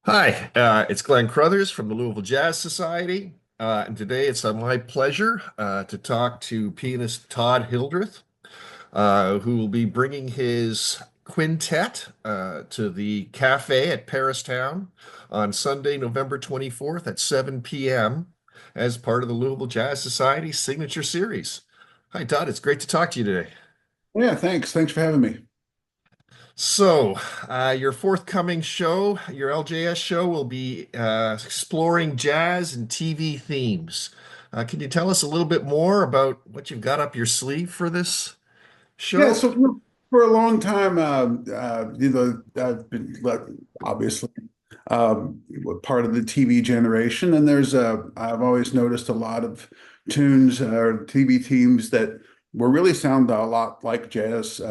Hi, it's Glenn Crothers from the Louisville Jazz Society. And today it's my pleasure to talk to pianist Todd Hildreth, who will be bringing his quintet to the cafe at Paristown on Sunday, November 24th at 7 p.m. as part of the Louisville Jazz Society Signature Series. Hi, Todd. It's great to talk to you today. Yeah, thanks. Thanks for having me. So, your forthcoming show, your LJS show, will be exploring jazz and TV themes. Can you tell us a little bit more about what you've got up your sleeve for this Yeah, show? so for a long time, I've been obviously part of the TV generation, and I've always noticed a lot of tunes or TV themes that were really sound a lot like jazz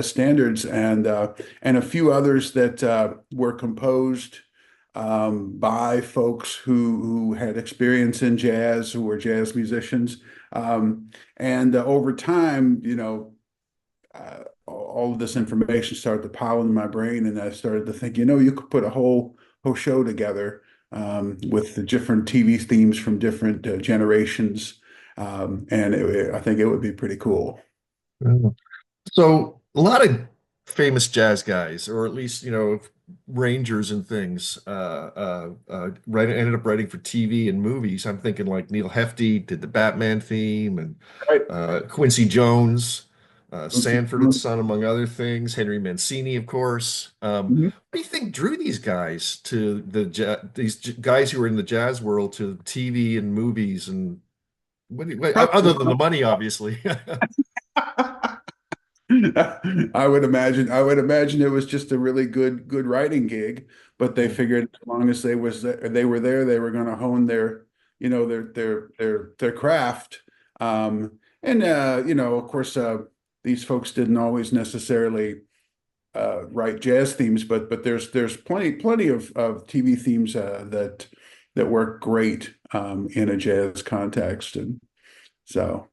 standards, and a few others that were composed by folks who had experience in jazz, who were jazz musicians. And over time, all of this information started to pile into my brain, and I started to think, you could put a whole show together with the different TV themes from different generations, and I think it would be pretty cool. Mm. So, a lot of famous jazz guys, or at least, rangers and things, ended up writing for TV and movies. I'm thinking like Neil Hefti did the Batman theme, and Right. Quincy Jones, Sanford and Son, among other things. Henry Mancini, of course. Mhm. What do you think drew these guys to guys who were in the jazz world to TV and movies, and other than the money, obviously? I would imagine it was just a really good writing gig, but they Mm. figured as long as they were there, they were going to hone their craft. And of course, these folks didn't always necessarily write jazz themes, but there's plenty of TV themes that work great in a jazz context, and so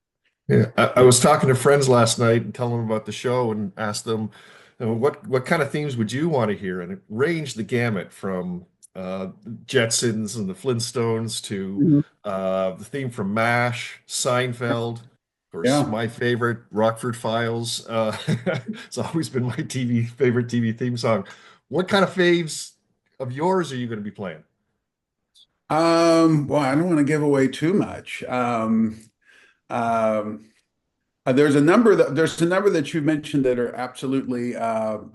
Yeah, I yeah. was talking to friends last night and telling them about the show and asked them, what kind of themes would you want to hear? And it ranged the gamut from Jetsons and the Flintstones to Mhm. the theme from MASH, Seinfeld, of course, Yeah. my favorite, Rockford Files. It's always been my favorite TV theme song. What kind of faves of yours are you going to be playing? Well, I don't want to give away too much. Um, there's a number that you mentioned that are absolutely going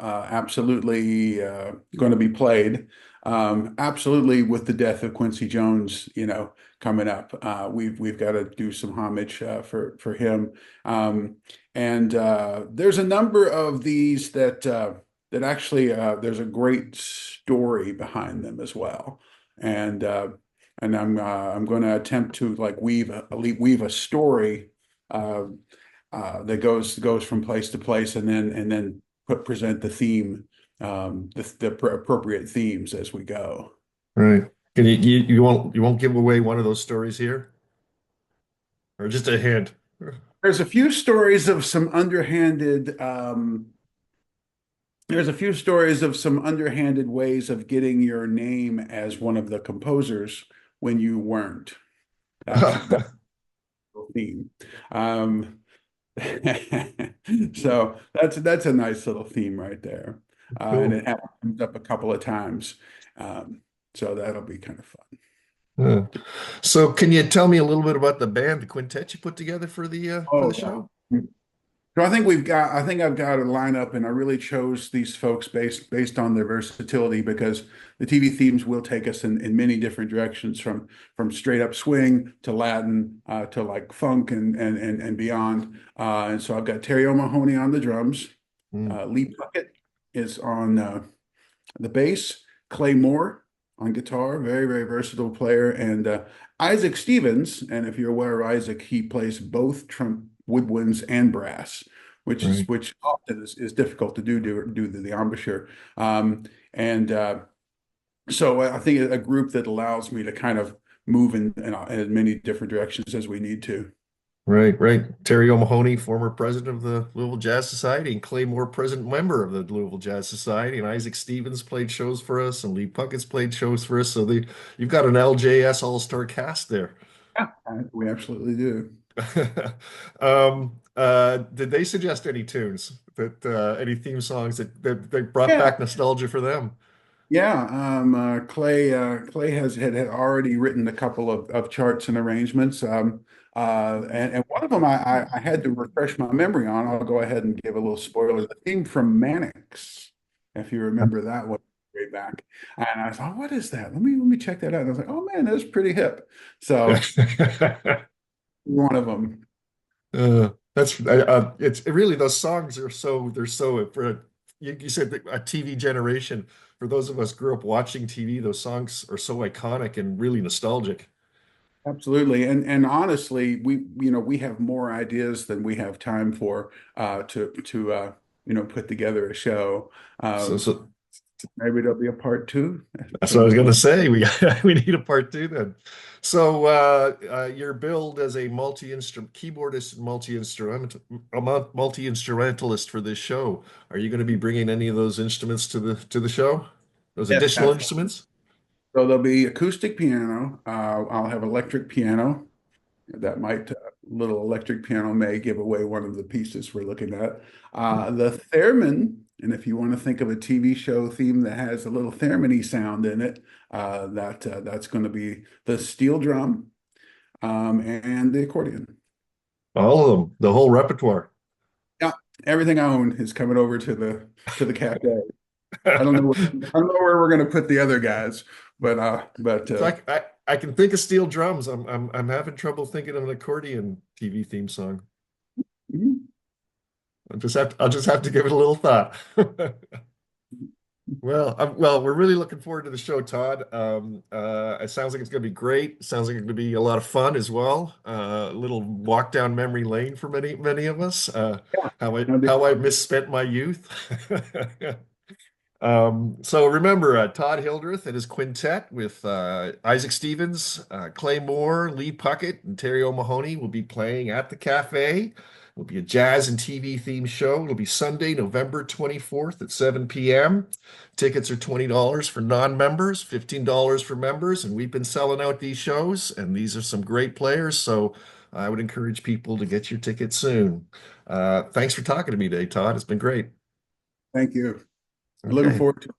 to be played. Absolutely, with the death of Quincy Jones, coming up, we've got to do some homage for him. And there's a number of these that actually there's a great story behind them as well. And I'm going to attempt to like weave a story. Uh, that goes from place to place, and then present the theme, the appropriate themes as we go. Right. Can you won't give away one of those stories here? Or just a hint? There's a few stories of some underhanded. There's a few stories of some underhanded ways of getting your name as one of the composers when you weren't. That's the theme. Um, so that's a nice little theme right there, and Cool. it comes up a couple of times, so that'll be kind of fun. Yeah. So can you tell me a little bit about the band, the quintet you put together for the Oh show? yeah. So I think I've got a lineup, and I really chose these folks based on their versatility, because the TV themes will take us in many different directions, from straight up swing to Latin to like funk and beyond. And so I've got Terry O'Mahony on the drums. Mm, Lee Puckett is on the bass, Clay Moore on guitar, very versatile player, and Isaac Stevens. And if you're aware of Isaac, he plays both woodwinds and brass, right. which often is difficult to do the embouchure. And So I think a group that allows me to kind of move in many different directions as we need to. Right, right. Terry O'Mahony, former president of the Louisville Jazz Society, and Clay Moore, present member of the Louisville Jazz Society, and Isaac Stevens played shows for us, and Lee Puckett's played shows for us. So you've got an LJS All-Star cast there. Yeah, we absolutely do. Did they suggest any tunes any theme songs that brought Yeah, back nostalgia for them? yeah. Clay had already written a couple of charts and arrangements. And one of them I had to refresh my memory on. I'll go ahead and give a little spoiler. The theme from Mannix, if you remember that one way back. And I thought, what is that? Let me check that out. And I was like, oh man, that's pretty hip. So one of them. It's really those songs are so they're so for you said that a TV generation. For those of us grew up watching TV, those songs are so iconic and really nostalgic. Absolutely. And honestly, we have more ideas than we have time for to put together a show. So, Um, so maybe there'll be a part two that's what I was going to sometime. say. We we need a part two then. So you're billed as a multi-instrument keyboardist and multi-instrumentalist for this show. Are you going to be bringing any of those instruments to the show? Those Yes, additional instruments? so there'll be acoustic piano. I'll have electric piano. That might little electric piano may give away one of the pieces we're looking at. The theremin, and if you want to think of a TV show theme that has a little theremin-y sound in it, that's going to be the steel drum and the accordion. All of them, the whole repertoire. Yeah, everything I own is coming over to the cafe. I don't know where we're going to put the other guys, but So I can think of steel drums. I'm having trouble thinking of an accordion TV theme song. mhm. I'll just have to give it a little thought. Well, we're really looking forward to the show, Todd. It sounds like it's going to be great. It sounds like it's going to be a lot of fun as well. A little walk down memory lane for many of us. Yeah. No, How I misspent my youth. So remember, Todd Hildreth and his quintet with Isaac Stevens, Clay Moore, Lee Puckett, and Terry O'Mahony will be playing at the cafe. It'll be a jazz and TV themed show. It'll be Sunday, November 24th at 7 p.m. Tickets are $20 for non-members, $15 for members, and we've been selling out these shows, and these are some great players, so I would encourage people to get your tickets soon. Thanks for talking to me today, Todd. It's been great. thank you. Looking Okay. forward to